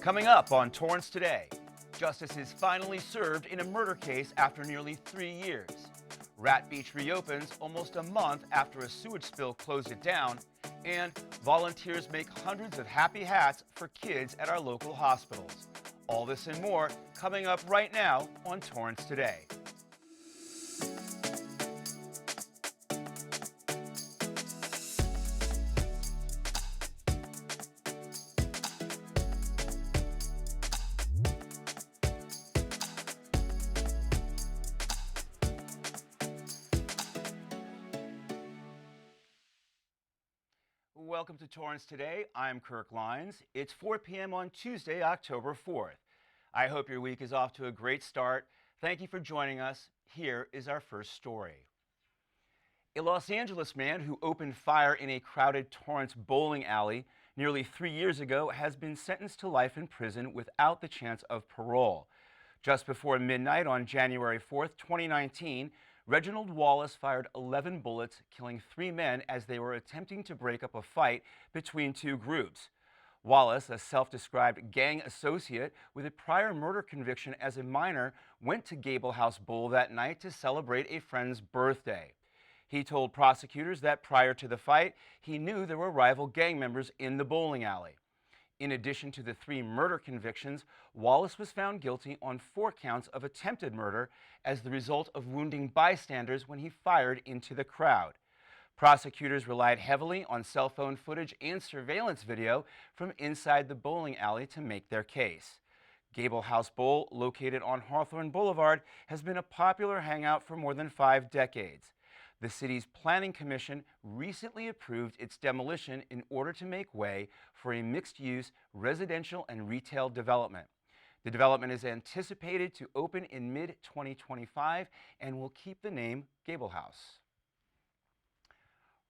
Coming up on Torrance Today, justice is finally served in a murder case after nearly 3 years. Rat Beach reopens almost a month after a sewage spill closed it down, and volunteers make hundreds of happy hats for kids at our local hospitals. All this and more coming up right now on Torrance Today. Welcome to Torrance Today. I'm Kirk Lyons. It's 4 p.m. on Tuesday, October 4th. I hope your week is off to a great start. Thank you for joining us. Here is our first story. A Los Angeles man who opened fire in a crowded Torrance bowling alley nearly 3 years ago has been sentenced to life in prison without the chance of parole. Just before midnight on January 4th, 2019, Reginald Wallace fired 11 bullets, killing 3 men as they were attempting to break up a fight between two groups. Wallace, a self-described gang associate with a prior murder conviction as a minor, went to Gable House Bowl that night to celebrate a friend's birthday. He told prosecutors that prior to the fight, he knew there were rival gang members in the bowling alley. In addition to the 3 murder convictions, Wallace was found guilty on 4 counts of attempted murder as the result of wounding bystanders when he fired into the crowd. Prosecutors relied heavily on cell phone footage and surveillance video from inside the bowling alley to make their case. Gable House Bowl, located on Hawthorne Boulevard, has been a popular hangout for more than 5 decades. The city's Planning Commission recently approved its demolition in order to make way for a mixed-use residential and retail development. The development is anticipated to open in mid-2025 and will keep the name Gable House.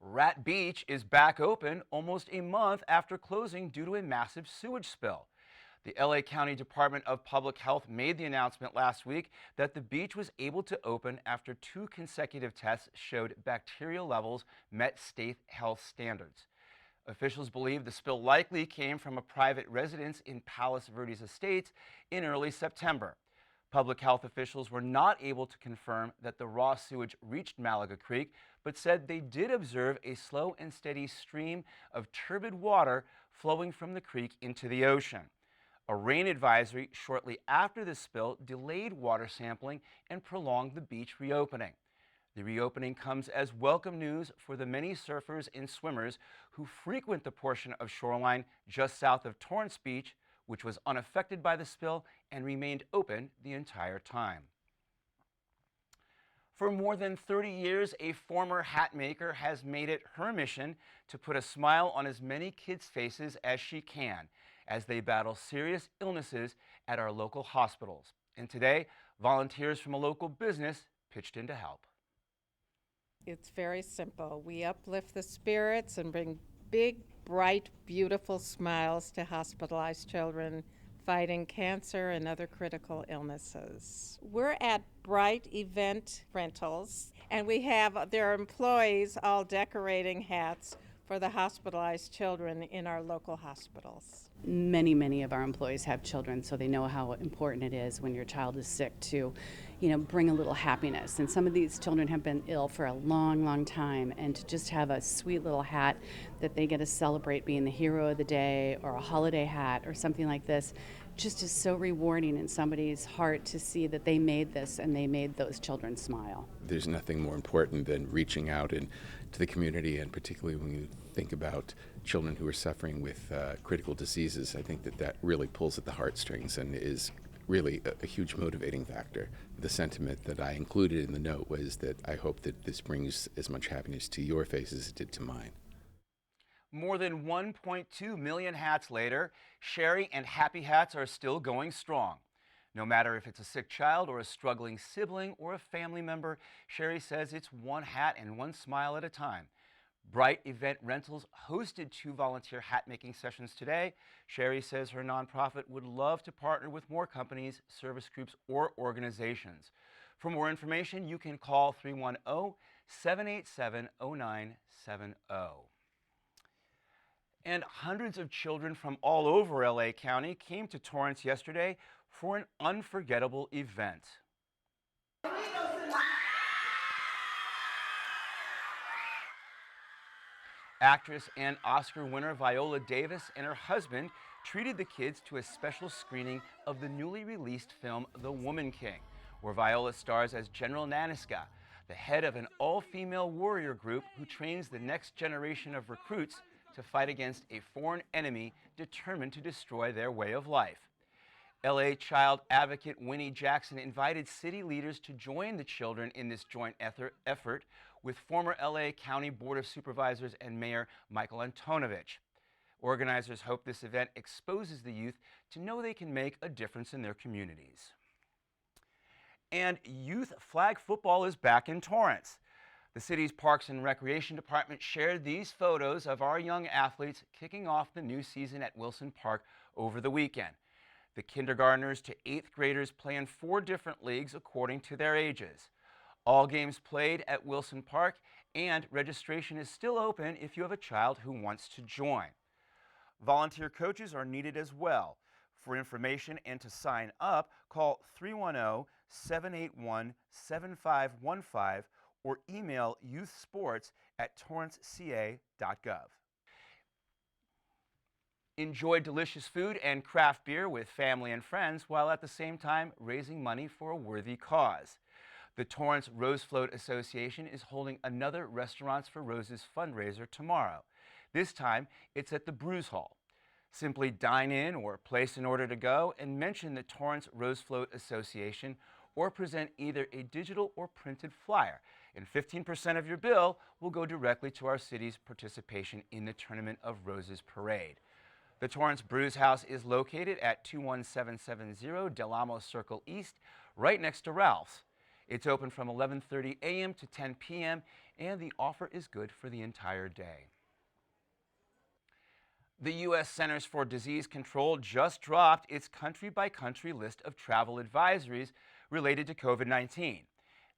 Rat Beach is back open almost a month after closing due to a massive sewage spill. The LA County Department of Public Health made the announcement last week that the beach was able to open after 2 consecutive tests showed bacterial levels met state health standards. Officials believe the spill likely came from a private residence in Palos Verdes Estates in early September. Public health officials were not able to confirm that the raw sewage reached Malaga Creek, but said they did observe a slow and steady stream of turbid water flowing from the creek into the ocean. A rain advisory shortly after the spill delayed water sampling and prolonged the beach reopening. The reopening comes as welcome news for the many surfers and swimmers who frequent the portion of shoreline just south of Torrance Beach, which was unaffected by the spill and remained open the entire time. For more than 30 years, a former hat maker has made it her mission to put a smile on as many kids' faces as she can as they battle serious illnesses at our local hospitals. And today, volunteers from a local business pitched in to help. It's very simple. We uplift the spirits and bring big, bright, beautiful smiles to hospitalized children fighting cancer and other critical illnesses. We're at Bright Event Rentals, and we have their employees all decorating hats for the hospitalized children in our local hospitals. Many of our employees have children, so they know how important it is when your child is sick to, bring a little happiness. And some of these children have been ill for a long time, and to just have a sweet little hat that they get to celebrate being the hero of the day, or a holiday hat or something like this, just is so rewarding in somebody's heart to see that they made this and they made those children smile. There's nothing more important than reaching out to the community, and particularly when you think about children who are suffering with critical diseases. I think that really pulls at the heartstrings and is really a huge motivating factor. The sentiment that I included in the note was that I hope that this brings as much happiness to your face as it did to mine. More than 1.2 million hats later, Sherry and Happy Hats are still going strong. No matter if it's a sick child or a struggling sibling or a family member, Sherry says it's one hat and one smile at a time. Bright Event Rentals hosted 2 volunteer hat-making sessions today. Sherry says her nonprofit would love to partner with more companies, service groups, or organizations. For more information, you can call 310-787-0970. And hundreds of children from all over LA County came to Torrance yesterday for an unforgettable event. Actress and Oscar winner Viola Davis and her husband treated the kids to a special screening of the newly released film The Woman King, where Viola stars as General Naniska, the head of an all-female warrior group who trains the next generation of recruits to fight against a foreign enemy determined to destroy their way of life. LA child advocate Winnie Jackson invited city leaders to join the children in this joint effort with former LA County Board of Supervisors and Mayor Michael Antonovich. Organizers hope this event exposes the youth to know they can make a difference in their communities. And youth flag football is back in Torrance. The city's Parks and Recreation Department shared these photos of our young athletes kicking off the new season at Wilson Park over the weekend. The kindergartners to 8th graders play in 4 different leagues according to their ages. All games played at Wilson Park, and registration is still open if you have a child who wants to join. Volunteer coaches are needed as well. For information and to sign up, call 310-781-7515 or email youthsports@torranceca.gov. Enjoy delicious food and craft beer with family and friends while at the same time raising money for a worthy cause. The Torrance Rose Float Association is holding another Restaurants for Roses fundraiser tomorrow. This time, it's at the Brews Hall. Simply dine in or place an order to go and mention the Torrance Rose Float Association or present either a digital or printed flyer, and 15% of your bill will go directly to our city's participation in the Tournament of Roses Parade. The Torrance Brews House is located at 21770 Del Amo Circle East, right next to Ralph's. It's open from 11:30 a.m. to 10 p.m., and the offer is good for the entire day. The U.S. Centers for Disease Control just dropped its country-by-country list of travel advisories related to COVID-19.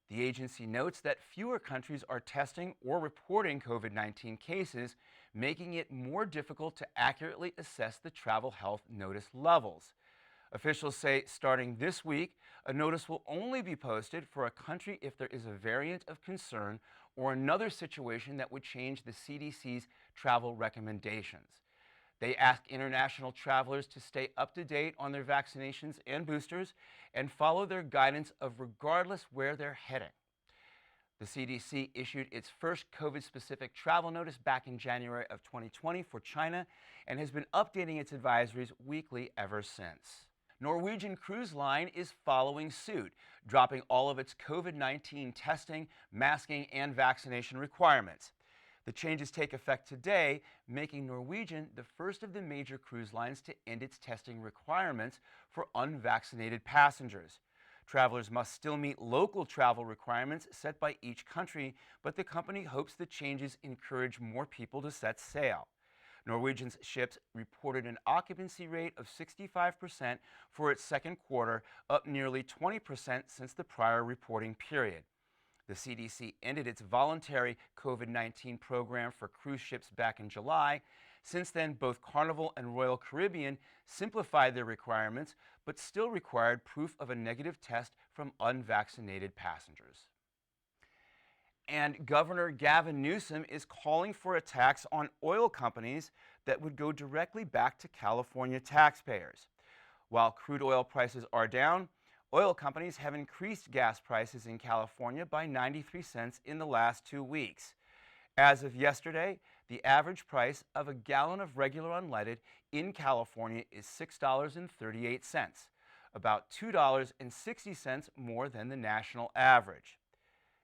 The agency notes that fewer countries are testing or reporting COVID-19 cases, making it more difficult to accurately assess the travel health notice levels. Officials say starting this week, a notice will only be posted for a country if there is a variant of concern or another situation that would change the CDC's travel recommendations. They ask international travelers to stay up to date on their vaccinations and boosters and follow their guidance of regardless where they're heading. The CDC issued its first COVID-specific travel notice back in January of 2020 for China and has been updating its advisories weekly ever since. Norwegian Cruise Line is following suit, dropping all of its COVID-19 testing, masking, and vaccination requirements. The changes take effect today, making Norwegian the first of the major cruise lines to end its testing requirements for unvaccinated passengers. Travelers must still meet local travel requirements set by each country, but the company hopes the changes encourage more people to set sail. Norwegian's ships reported an occupancy rate of 65% for its second quarter, up nearly 20% since the prior reporting period. The CDC ended its voluntary COVID-19 program for cruise ships back in July. Since then, both Carnival and Royal Caribbean simplified their requirements, but still required proof of a negative test from unvaccinated passengers. And Governor Gavin Newsom is calling for a tax on oil companies that would go directly back to California taxpayers. While crude oil prices are down, oil companies have increased gas prices in California by 93 cents in the last 2 weeks. As of yesterday, the average price of a gallon of regular unleaded in California is $6.38, about $2.60 more than the national average.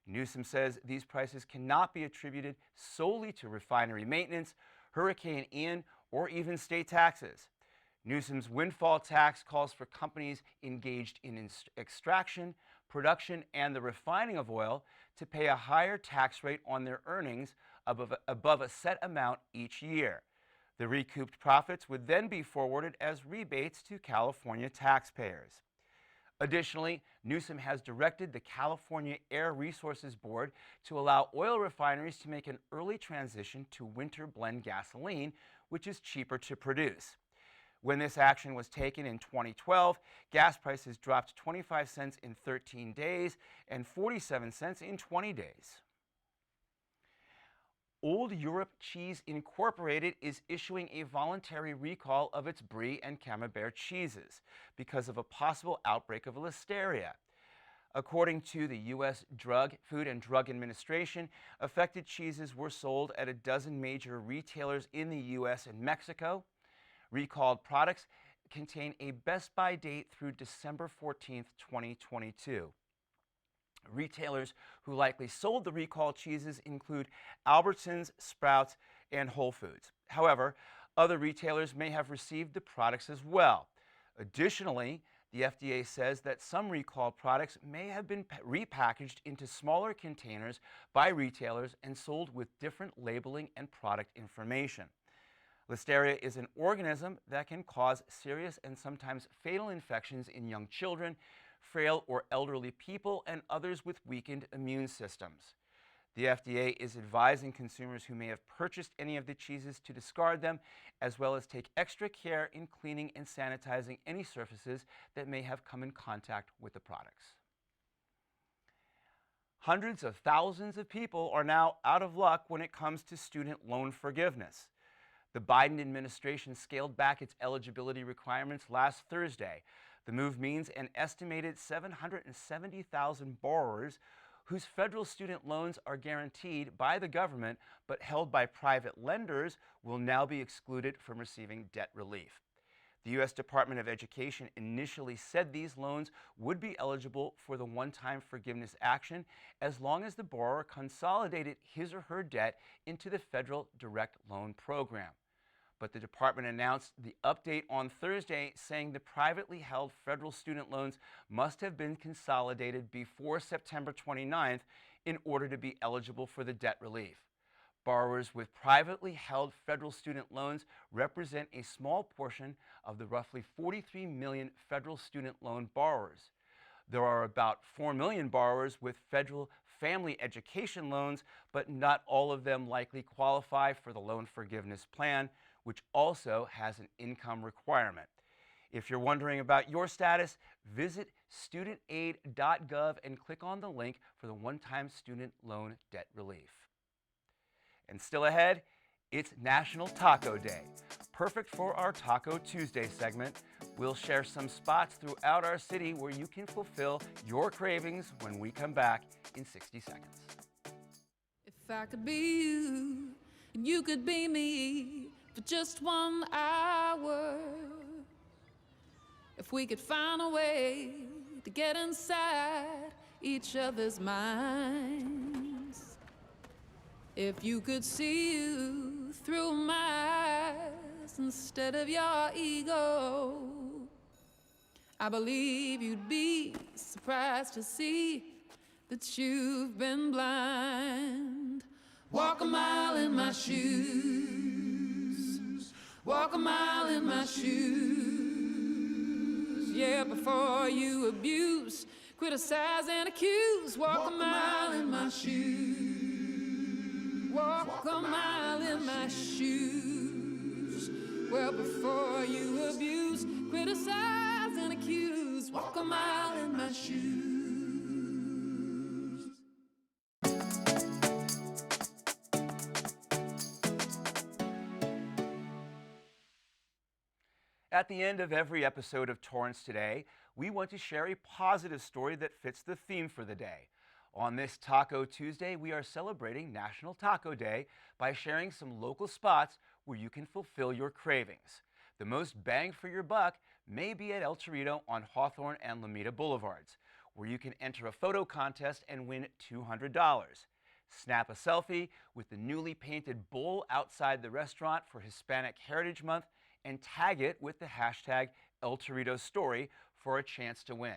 Newsom says these prices cannot be attributed solely to refinery maintenance, Hurricane Ian, or even state taxes. Newsom's windfall tax calls for companies engaged in extraction, production, and the refining of oil to pay a higher tax rate on their earnings above a set amount each year. The recouped profits would then be forwarded as rebates to California taxpayers. Additionally, Newsom has directed the California Air Resources Board to allow oil refineries to make an early transition to winter blend gasoline, which is cheaper to produce. When this action was taken in 2012, gas prices dropped 25 cents in 13 days and 47 cents in 20 days. Old Europe Cheese Incorporated is issuing a voluntary recall of its Brie and Camembert cheeses because of a possible outbreak of listeria. According to the U.S. Food and Drug Administration, affected cheeses were sold at a dozen major retailers in the U.S. and Mexico. Recalled products contain a best by date through December 14, 2022. Retailers who likely sold the recalled cheeses include Albertsons, Sprouts, and Whole Foods. However, other retailers may have received the products as well. Additionally, the FDA says that some recalled products may have been repackaged into smaller containers by retailers and sold with different labeling and product information. Listeria is an organism that can cause serious and sometimes fatal infections in young children, frail or elderly people, and others with weakened immune systems. The FDA is advising consumers who may have purchased any of the cheeses to discard them, as well as take extra care in cleaning and sanitizing any surfaces that may have come in contact with the products. Hundreds of thousands of people are now out of luck when it comes to student loan forgiveness. The Biden administration scaled back its eligibility requirements last Thursday. The move means an estimated 770,000 borrowers whose federal student loans are guaranteed by the government but held by private lenders will now be excluded from receiving debt relief. The U.S. Department of Education initially said these loans would be eligible for the one-time forgiveness action as long as the borrower consolidated his or her debt into the federal direct loan program. But the department announced the update on Thursday, saying the privately held federal student loans must have been consolidated before September 29th in order to be eligible for the debt relief. Borrowers with privately held federal student loans represent a small portion of the roughly 43 million federal student loan borrowers. There are about 4 million borrowers with federal family education loans, but not all of them likely qualify for the loan forgiveness plan, which also has an income requirement. If you're wondering about your status, visit studentaid.gov and click on the link for the one-time student loan debt relief. And still ahead, it's National Taco Day. Perfect for our Taco Tuesday segment. We'll share some spots throughout our city where you can fulfill your cravings when we come back in 60 seconds. If I could be you, and you could be me for just 1 hour. If we could find a way to get inside each other's minds. If you could see you through my eyes instead of your ego, I believe you'd be surprised to see that you've been blind. Walk a mile in my shoes. Walk a mile in my shoes. Yeah, before you abuse, criticize and accuse. Walk a mile in my shoes. Walk a mile in my shoes. Well, before you abuse, criticize and accuse. Walk a mile in my shoes. At the end of every episode of Torrance Today, we want to share a positive story that fits the theme for the day. On this Taco Tuesday, we are celebrating National Taco Day by sharing some local spots where you can fulfill your cravings. The most bang for your buck may be at El Torito on Hawthorne and Lomita Boulevards, where you can enter a photo contest and win $200. Snap a selfie with the newly painted bull outside the restaurant for Hispanic Heritage Month and tag it with the hashtag El Torito Story for a chance to win.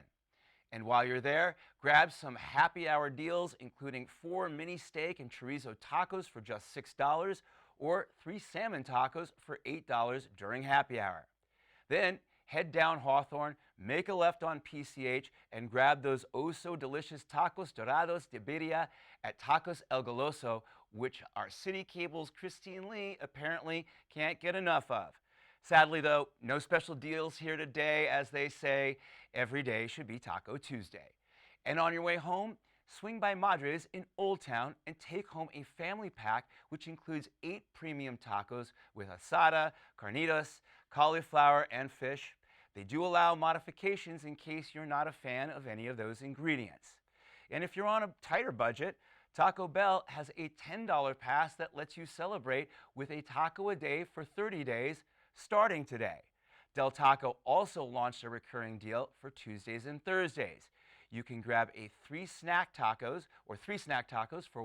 And while you're there, grab some happy hour deals, including 4 mini steak and chorizo tacos for just $6 or 3 salmon tacos for $8 during happy hour. Then head down Hawthorne, make a left on PCH, and grab those oh-so-delicious tacos dorados de birria at Tacos El Goloso, which our city cable's Christine Lee apparently can't get enough of. Sadly, though, no special deals here today. As they say, every day should be Taco Tuesday. And on your way home, swing by Madre's in Old Town and take home a family pack which includes 8 premium tacos with asada, carnitas, cauliflower, and fish. They do allow modifications in case you're not a fan of any of those ingredients. And if you're on a tighter budget, Taco Bell has a $10 pass that lets you celebrate with a taco a day for 30 days starting today. Del Taco also launched a recurring deal for Tuesdays and Thursdays. You can grab 3 snack tacos for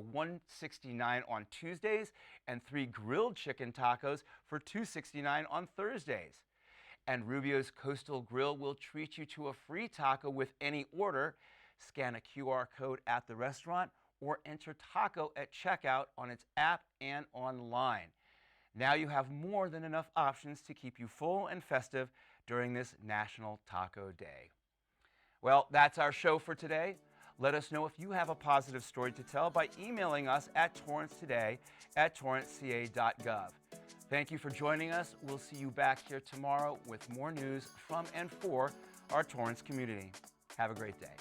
$169 on Tuesdays and 3 grilled chicken tacos for $269 on Thursdays. And Rubio's Coastal Grill will treat you to a free taco with any order. Scan a QR code at the restaurant or enter taco at checkout on its app and online. Now you have more than enough options to keep you full and festive during this National Taco Day. Well, that's our show for today. Let us know if you have a positive story to tell by emailing us at torranceca@torranceca.gov. Thank you for joining us. We'll see you back here tomorrow with more news from and for our Torrance community. Have a great day.